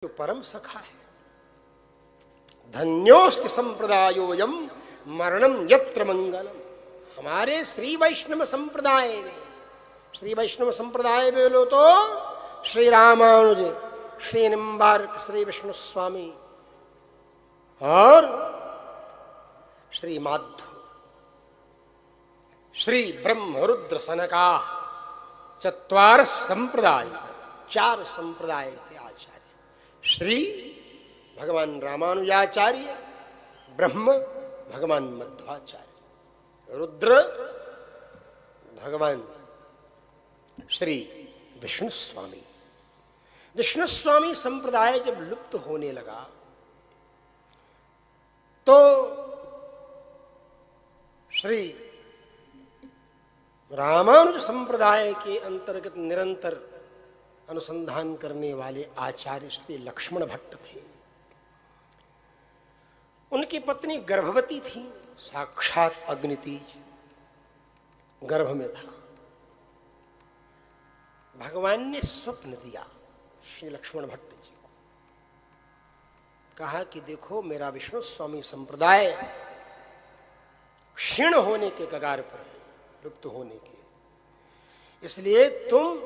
जो परम सखा है। धन्योस्ति संप्रदायोयम मरणम यत्र मंगलम। हमारे श्री वैष्णव संप्रदाय में, श्री वैष्णव संप्रदाय में लो तो श्री रामानुज, श्री निम्बार्क, श्री विष्णु स्वामी और श्री माधव, श्री ब्रह्म रुद्र सनका चत्वार संप्रदाय, चार संप्रदाय के आचार्य श्री भगवान रामानुजाचार्य, ब्रह्म भगवान मध्वाचार्य, रुद्र भगवान श्री विष्णु स्वामी। विष्णु स्वामी संप्रदाय जब लुप्त होने लगा तो श्री रामानुज संप्रदाय के अंतर्गत निरंतर अनुसंधान करने वाले आचार्य श्री लक्ष्मण भट्ट थे। उनकी पत्नी गर्भवती थी, साक्षात अग्नितीज गर्भ में था। भगवान ने स्वप्न दिया श्री लक्ष्मण भट्ट जी को, कहा कि देखो मेरा विष्णु स्वामी संप्रदाय क्षीण होने के कगार पर है, लुप्त होने के, इसलिए तुम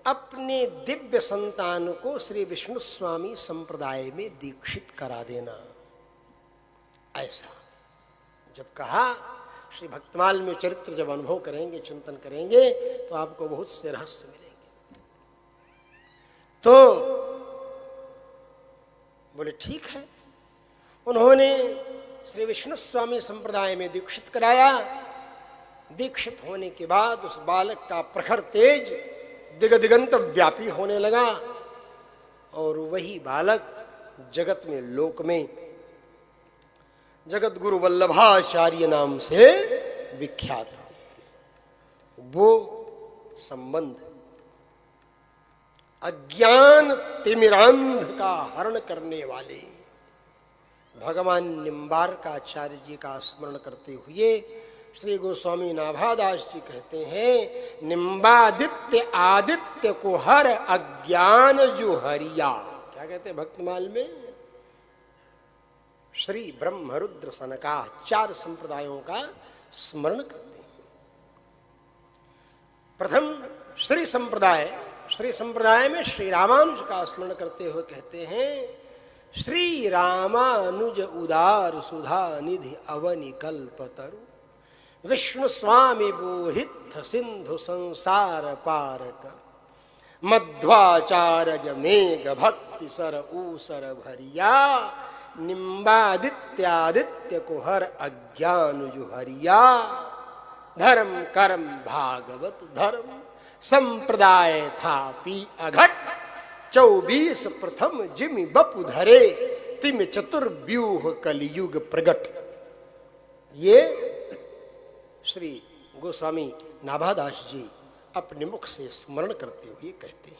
अपने दिव्य संतान को श्री विष्णु स्वामी संप्रदाय में दीक्षित करा देना। ऐसा जब कहा, श्री भक्तमाल में चरित्र जब अनुभव करेंगे, चिंतन करेंगे तो आपको बहुत से रहस्य मिलेंगे। तो बोले ठीक है। उन्होंने श्री विष्णु स्वामी संप्रदाय में दीक्षित कराया। दीक्षित होने के बाद उस बालक का प्रखर तेज दिग दिगंत व्यापी होने लगा और वही बालक जगत में, लोक में जगत गुरु वल्लभाचार्य नाम से विख्यात हुए। वो संबंध अज्ञान तिमिरांध का हरण करने वाले भगवान निम्बार्काचार्य जी का स्मरण करते हुए श्री गोस्वामी नाभादास जी कहते हैं, निम्बादित्य आदित्य को हर अज्ञान जो हरिया। क्या कहते हैं भक्तमाल में? श्री ब्रह्म रुद्र सनका चार संप्रदायों का स्मरण करते हैं। प्रथम श्री संप्रदाय में श्री रामानुज का स्मरण करते हुए कहते हैं, श्री रामानुज उदार सुधा निधि अवनि कल्पतरु, विष्णु स्वामी बोहित सिंधु संसार पारक, मध्वाचार्य मेघ भक्ति सर ऊसर भरिया, निम्बादित्यादित्य को हर अज्ञान जो हरिया, धर्म कर्म भागवत धर्म संप्रदाय था पी अघट, 24 प्रथम जिमि बपु धरे, तिम चतुर्व्यूह कलयुग प्रगट। ये श्री गोस्वामी नाभादास जी अपने मुख से स्मरण करते हुए कहते हैं।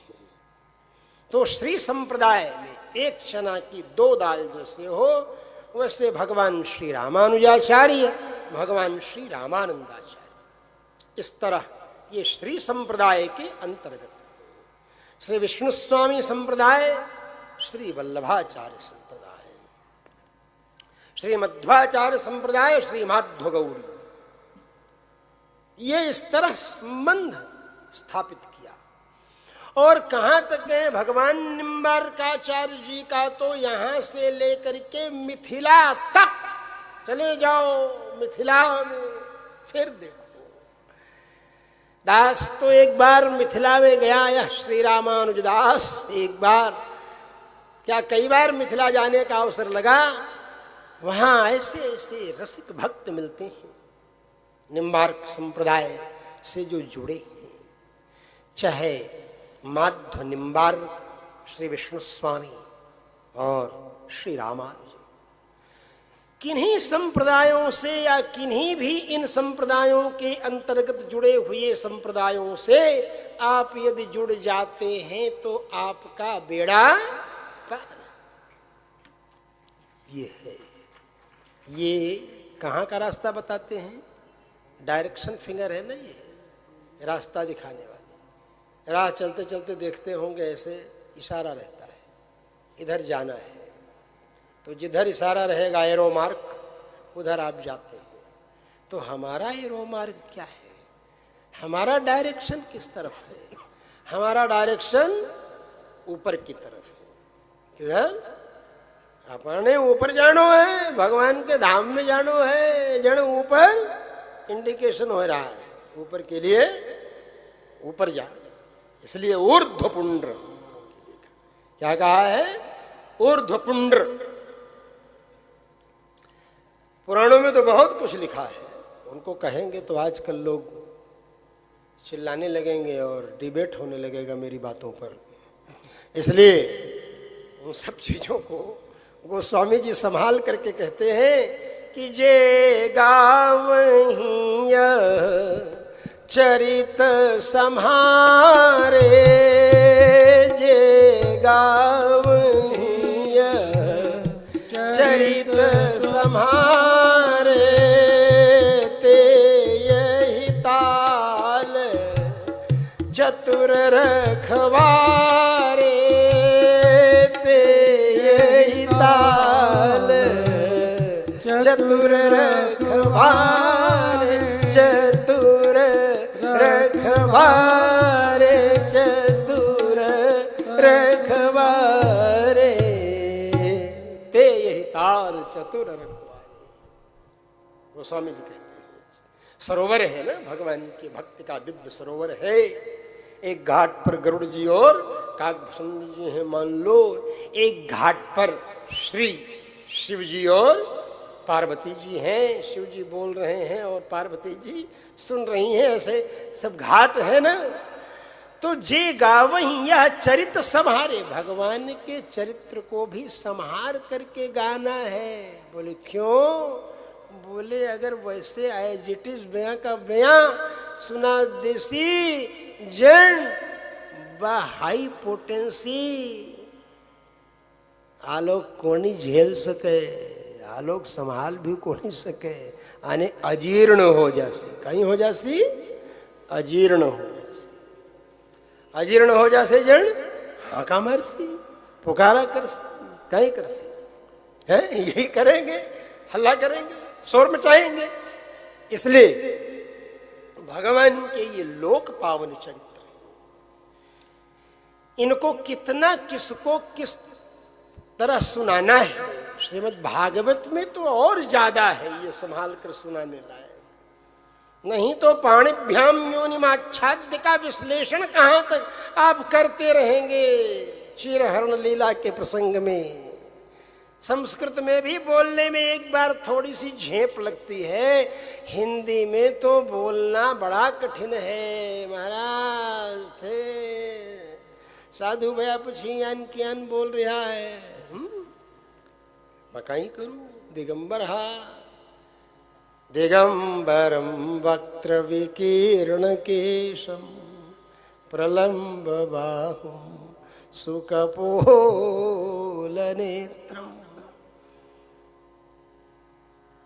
तो श्री संप्रदाय में एक चना की दो दाल जैसे हो, वैसे भगवान श्री रामानुजाचार्य, भगवान श्री रामानंदाचार्य, इस तरह ये श्री संप्रदाय के अंतर्गत। श्री विष्णु स्वामी संप्रदाय, श्री वल्लभाचार्य संप्रदाय, श्री मध्वाचार्य संप्रदाय, श्री माधव गौड़ी, ये इस तरह संबंध स्थापित किया। और कहां तक गए? भगवान निम्बार्काचार्य जी का तो यहां से लेकर के मिथिला तक चले जाओ। मिथिला में फिर देखो, दास तो एक बार मिथिला में गया, यह श्री रामानुज दास एक बार क्या कई बार मिथिला जाने का अवसर लगा। वहां ऐसे ऐसे रसिक भक्त मिलते हैं निम्बार्क संप्रदाय से जो जुड़े हैं, चाहे माध्व निम्बार्क श्री विष्णु स्वामी और श्री रामानुज, किन्हीं संप्रदायों से या किन्हीं भी इन संप्रदायों के अंतर्गत जुड़े हुए संप्रदायों से आप यदि जुड़ जाते हैं तो आपका बेड़ा पार। ये है, ये कहाँ का रास्ता बताते हैं? डायरेक्शन फिंगर है ना, ये रास्ता दिखाने वाले। राह चलते चलते देखते होंगे ऐसे इशारा रहता है, इधर जाना है, तो जिधर इशारा रहेगा एरो मार्क उधर आप जाते हैं। तो हमारा एरो मार्क क्या है, हमारा डायरेक्शन किस तरफ है? हमारा डायरेक्शन ऊपर की तरफ है। किधर? अपने ऊपर जानो है, भगवान के धाम में जानो है। जन ऊपर इंडिकेशन हो रहा है, ऊपर के लिए ऊपर जाना, इसलिए ऊर्ध्वपुंड्र। क्या कहा है? ऊर्ध्वपुंड्र। पुराणों में तो बहुत कुछ लिखा है, उनको कहेंगे तो आजकल लोग चिल्लाने लगेंगे और डिबेट होने लगेगा मेरी बातों पर। इसलिए उन सब चीजों को गोस्वामी जी संभाल करके कहते हैं कि जे गावहीं चरित सम्हारे, जे गावहीं चरित सम्हारे, ते यही ताल चतुर रखवारे, ते यही ताल चतुर रखवारे, चतुर रखवारे, चतुर रखवारे, ते यही ताल चतुर रखवारे। गोस्वामी जी कहते हैं सरोवर है ना, भगवान के भक्ति का दिव्य सरोवर है। एक घाट पर गरुड़ जी और काकभूषण जी हैं, मान लो। एक घाट पर श्री शिव जी और पार्वती जी हैं। शिव जी बोल रहे हैं और पार्वती जी सुन रही हैं, ऐसे सब घाट है ना। तो जे गावहीं यह चरित संहारे, भगवान के चरित्र को भी संहार करके गाना है। बोले क्यों? बोले अगर वैसे एज इट इज बयां का बयां सुना देसी जन हाई पोटेंसी आलोक कोनी झेल सके, आलोक संभाल भी कोनी सके, आने अजीर्ण हो जासी। कहीं हो जासी? अजीर्ण हो जासी। अजीर्ण हो जासे जन हाका मारसी, पुकारा करसी, कहीं करसी है, यही करेंगे, हल्ला करेंगे, शोर मचाएंगे। इसलिए भगवान के ये लोक पावन चरित्र, इनको कितना किसको किस तरह सुनाना है, श्रीमद् भागवत में तो और ज्यादा है ये संभाल कर सुनाने लायक। नहीं तो पाणिभ्याम योनिमाच्छाद्य का विश्लेषण कहां तक आप करते रहेंगे चीरहरण लीला के प्रसंग में। संस्कृत में भी बोलने में एक बार थोड़ी सी झेप लगती है, हिंदी में तो बोलना बड़ा कठिन है। महाराज थे साधु भया पुछियान कियान बोल रहा है, मैं कहीं करूं? दिगंबर हा दिगंबरम वक्त्र विकीर्ण केशम प्रलंब बाहुम सुकपोल नेत्रम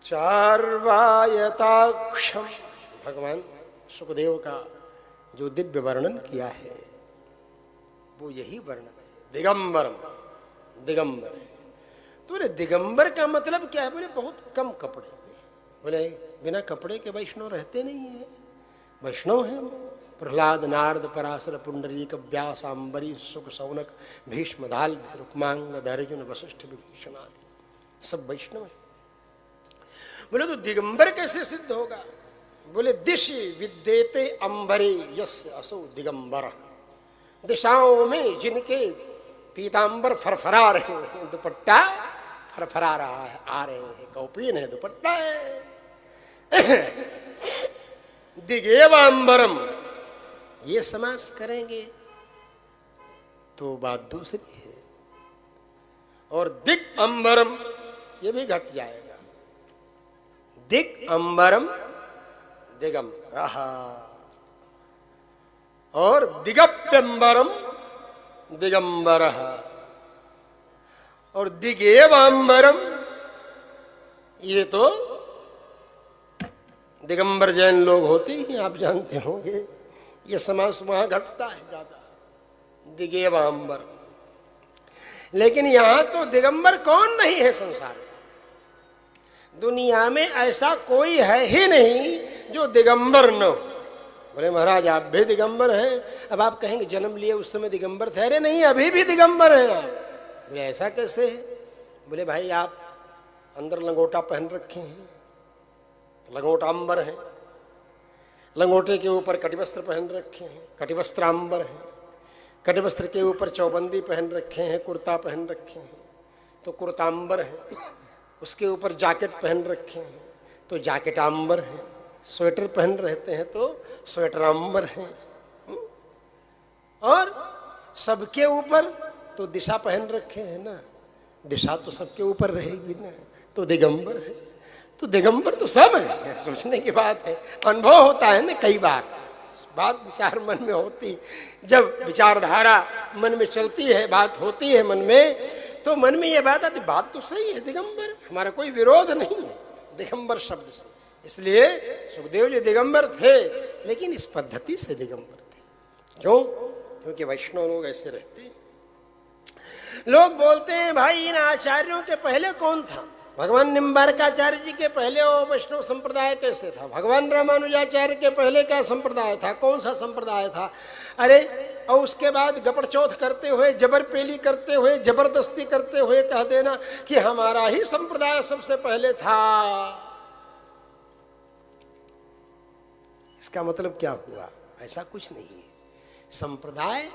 चार्वायताक्षम। भगवान सुखदेव का जो दिव्य वर्णन किया है वो यही वर्णन है, दिगंबरम। दिगंबर है तो बोले दिगंबर का मतलब क्या है? बोले बहुत कम कपड़े। बोले बिना कपड़े के वैष्णव रहते नहीं है, वैष्णव है। प्रहलाद नारद पराशर पुंडरीक व्यास अम्बरीश शुक शौनक भीष्म दाल रुक्मांग अर्जुन वशिष्ठ विभीषण आदि सब वैष्णव है। बोले तो दिगंबर कैसे सिद्ध होगा? बोले दिशि विद्येते अंबरे यस्य असो दिगंबर। दिशाओं में जिनके पीतांबर फरफरा रहे हैं, दुपट्टा फरफरा रहा है, आ रहे हैं, कौपीन है, दुपट्टा है। दिगेवांबरम ये समास करेंगे तो बात दूसरी है, और दिग अंबरम ये भी घट जाएगा। दिग अंबरम दिगंबर और दिगप्यंबरम दिगंबर और दिगेवांबरम ये तो दिगंबर जैन लोग होते ही आप जानते होंगे, ये समास वहां घटता है ज्यादा, दिगेवांबरम। लेकिन यहां तो दिगंबर कौन नहीं है संसार में? दुनिया में ऐसा कोई है ही नहीं जो दिगंबर न हो। बोले महाराज आप भी दिगंबर हैं। अब आप कहेंगे जन्म लिए उस समय दिगंबर थे। अरे नहीं, अभी भी दिगंबर हैं आप। बोले ऐसा कैसे है? बोले भाई आप अंदर लंगोटा पहन रखे हैं, लंगोटांबर है, लंगोटे के ऊपर कटिवस्त्र पहन रखे हैं, कटिवस्त्रांबर है, कटिवस्त्र के ऊपर चौबंदी पहन रखे हैं, कुर्ता पहन रखे हैं तो कुर्तांबर है, उसके ऊपर जैकेट पहन रखे हैं तो जैकेटांबर है, स्वेटर पहन रहते हैं तो स्वेटरांबर है, और सबके ऊपर तो दिशा पहन रखे हैं ना, दिशा तो सबके ऊपर रहेगी ना, तो दिगंबर है। तो दिगंबर तो सब है। सोचने की बात है, अनुभव होता है ना कई बार, बात विचार मन में होती, जब विचारधारा मन में चलती है, बात होती है मन में, तो मन में ये बात आती, बात तो सही है, दिगंबर, हमारा कोई विरोध नहीं है दिगंबर शब्द से। इसलिए सुखदेव जी दिगंबर थे, लेकिन इस पद्धति से दिगंबर थे। क्यों? क्योंकि वैष्णव लोग ऐसे रहते हैं। लोग बोलते हैं भाई इन आचार्यों के पहले कौन था? भगवान निम्बारकाचार्य जी के पहले वो वैष्णव संप्रदाय कैसे था? भगवान रामानुजाचार्य के पहले क्या संप्रदाय था? कौन सा संप्रदाय था? अरे और उसके बाद गपड़चौथ करते हुए, जबरपेली करते हुए, जबरदस्ती करते हुए कह देना कि हमारा ही संप्रदाय सबसे पहले था। इसका मतलब क्या हुआ? ऐसा कुछ नहीं है। संप्रदाय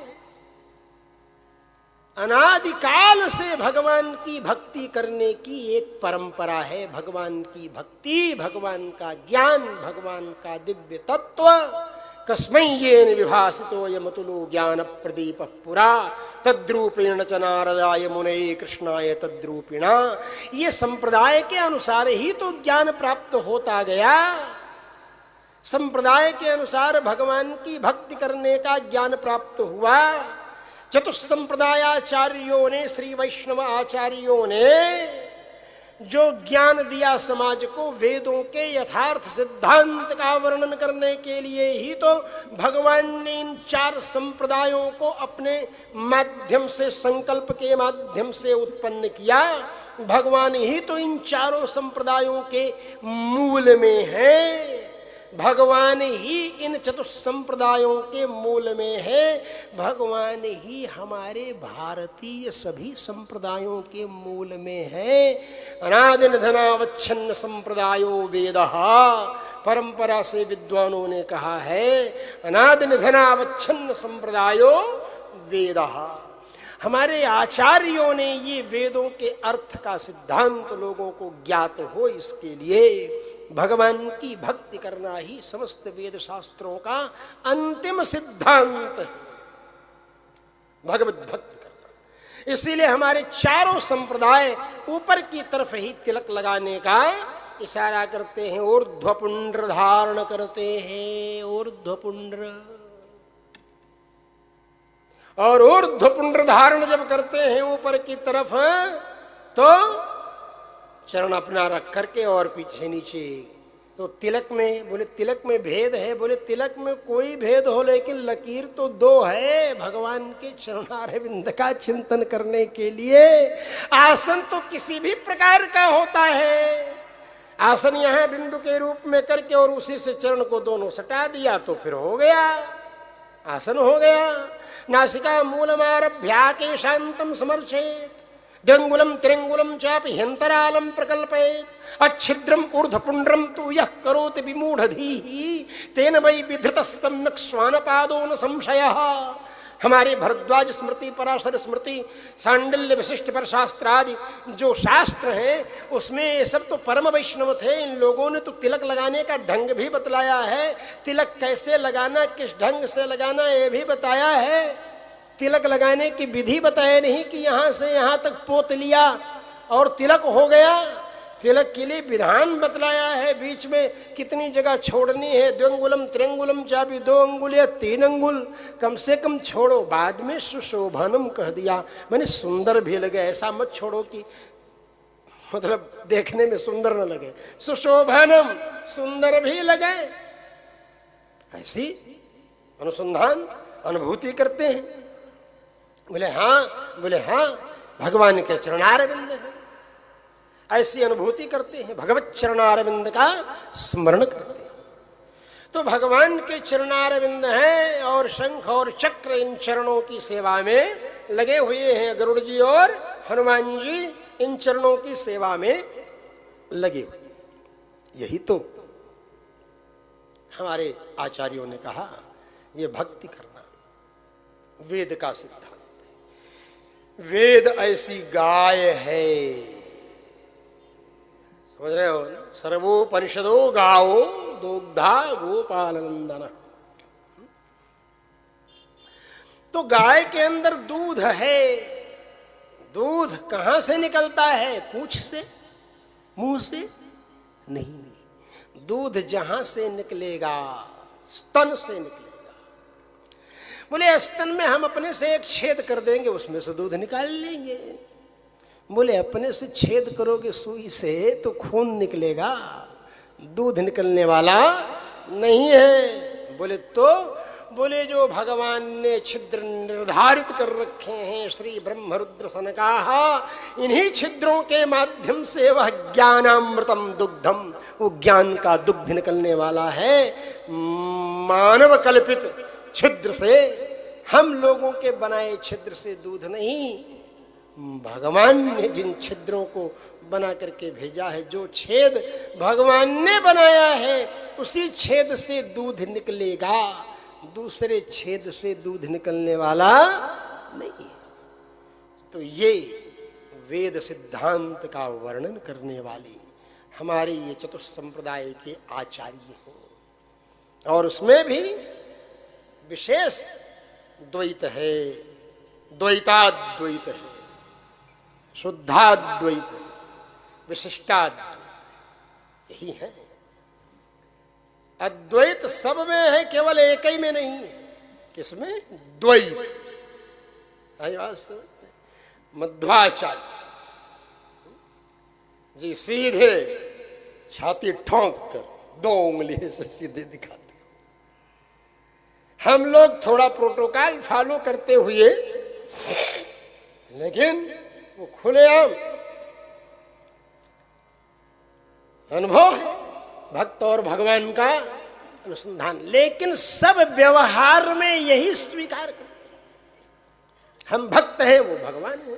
अनादिकाल से भगवान की भक्ति करने की एक परंपरा है। भगवान की भक्ति, भगवान का ज्ञान, भगवान का दिव्य तत्व, कस्मै येन विभासितो यमतुलो ज्ञान प्रदीप पुरा तद्रूपेण च नारदाय मुनये कृष्णाय तद्रूपिणा। ये संप्रदाय के अनुसार ही तो ज्ञान प्राप्त होता गया। संप्रदाय के अनुसार भगवान की भक्ति करने का ज्ञान प्राप्त हुआ। चतुस्संप्रदायाचार्यों ने, श्री वैष्णव आचार्यों ने जो ज्ञान दिया समाज को, वेदों के यथार्थ सिद्धांत का वर्णन करने के लिए ही तो भगवान ने इन चार संप्रदायों को अपने माध्यम से, संकल्प के माध्यम से उत्पन्न किया। भगवान ही तो इन चारों संप्रदायों के मूल में है। भगवान ही इन चतुस्संप्रदायों के मूल में है। भगवान ही हमारे भारतीय सभी संप्रदायों के मूल में है। अनादि निधनावच्छिन्न संप्रदायो वेदः, परंपरा से विद्वानों ने कहा है, अनादि निधनावच्छिन्न संप्रदायो वेदः। हमारे आचार्यों ने ये वेदों के अर्थ का सिद्धांत लोगों को ज्ञात हो, इसके लिए भगवान की भक्ति करना ही समस्त वेद शास्त्रों का अंतिम सिद्धांत है, भगवत भक्ति करना। इसीलिए हमारे चारों संप्रदाय ऊपर की तरफ ही तिलक लगाने का इशारा करते हैं, ऊर्ध्वपुंड्र धारण करते हैं, ऊर्ध्वपुंड्र। और ऊर्ध्वपुंड्र धारण जब करते हैं ऊपर की तरफ, तो चरण अपना रख करके और पीछे नीचे। तो तिलक में, बोले तिलक में भेद है? बोले तिलक में कोई भेद हो, लेकिन लकीर तो दो है। भगवान के चरणारविंद का चिंतन करने के लिए आसन तो किसी भी प्रकार का होता है। आसन यहाँ बिंदु के रूप में करके और उसी से चरण को दोनों सटा दिया तो फिर हो गया, आसन हो गया। नासिका मूलमारभ्या के शांतम समर्चेत, द्वंगुलम त्रिंगुलम चापि ह्यंतरालम प्रकल्पयेत्, अच्छिद्रम ऊर्ध्वपुंड्रम तु यः करोति विमूढ़धीः तेन वै विधृतस्तम्यक् श्वानपादो न संशयः। हमारे भरद्वाज स्मृति, पराशर स्मृति, सांडिल्य विशिष्ट पर शास्त्र आदि जो शास्त्र हैं उसमें ये सब तो परम वैष्णव थे। इन लोगों ने तो तिलक लगाने का ढंग भी बतलाया है, तिलक कैसे लगाना, किस ढंग से लगाना ये भी बताया है। तिलक लगाने की विधि बताया नहीं कि यहाँ से यहाँ तक पोत लिया और तिलक हो गया। तिलक के लिए विधान बतलाया है, बीच में कितनी जगह छोड़नी है। द्वंगुलम त्रिंगुलम चाबी 2 अंगुल या 3 अंगुल कम से कम छोड़ो। बाद में सुशोभनम कह दिया, मैंने सुंदर भी लगे। ऐसा मत छोड़ो कि मतलब देखने में सुंदर न लगे, सुशोभनम सुंदर भी लगे। ऐसी अनुसंधान अनुभूति करते हैं। बोले हाँ, बोले हाँ। भगवान के चरणारविंद हैं, ऐसी अनुभूति करते हैं, भगवत चरणारविंद का स्मरण करते हैं। तो भगवान के चरणारविंद हैं और शंख और चक्र इन चरणों की सेवा में लगे हुए हैं। गरुड़ जी और हनुमान जी इन चरणों की सेवा में लगे हुए हैं। यही तो हमारे आचार्यों ने कहा, ये भक्ति करना वेद का सिद्धांत है। वेद ऐसी गाय है, समझ रहे हो ना? सर्वोपनिषदो गावो दुग्धा गोपालनंदन। तो गाय के अंदर दूध है। दूध कहां से निकलता है? पूंछ से, मुंह से नहीं। दूध जहां से निकलेगा, स्तन से निकलेगा। बोले स्तन में हम अपने से एक छेद कर देंगे, उसमें से दूध निकाल लेंगे। बोले अपने से छेद करोगे सुई से तो खून निकलेगा, दूध निकलने वाला नहीं है। बोले तो बोले जो भगवान ने छिद्र निर्धारित कर रखे हैं श्री ब्रह्मरुद्र सनकाः, इन्हीं छिद्रों के माध्यम से वह ज्ञानामृतम दुग्धम, वो ज्ञान का दुग्ध निकलने वाला है। मानव कल्पित छिद्र से, हम लोगों के बनाए छिद्र से दूध नहीं, भगवान ने जिन छिद्रों को बना करके भेजा है, जो छेद भगवान ने बनाया है उसी छेद से दूध निकलेगा, दूसरे छेद से दूध निकलने वाला नहीं। तो ये वेद सिद्धांत का वर्णन करने वाली हमारे ये चतुष्संप्रदाय के आचार्य हैं। और उसमें भी विशेष द्वैत है, द्वैताद्वैत है, शुद्धाद्वैत है, विशिष्टाद्वैत, यही है। अद्वैत सब में है, केवल एक ही में नहीं है। किसमें? द्वैत। मध्वाचार्य जी सीधे छाती ठोंक कर 2 उंगली से सीधे दिखाते। हम लोग थोड़ा प्रोटोकॉल फॉलो करते हुए, लेकिन वो खुलेआम अनुभव है भक्त और भगवान का अनुसंधान। लेकिन सब व्यवहार में यही स्वीकार करते हैं, हम भक्त हैं, वो भगवान है।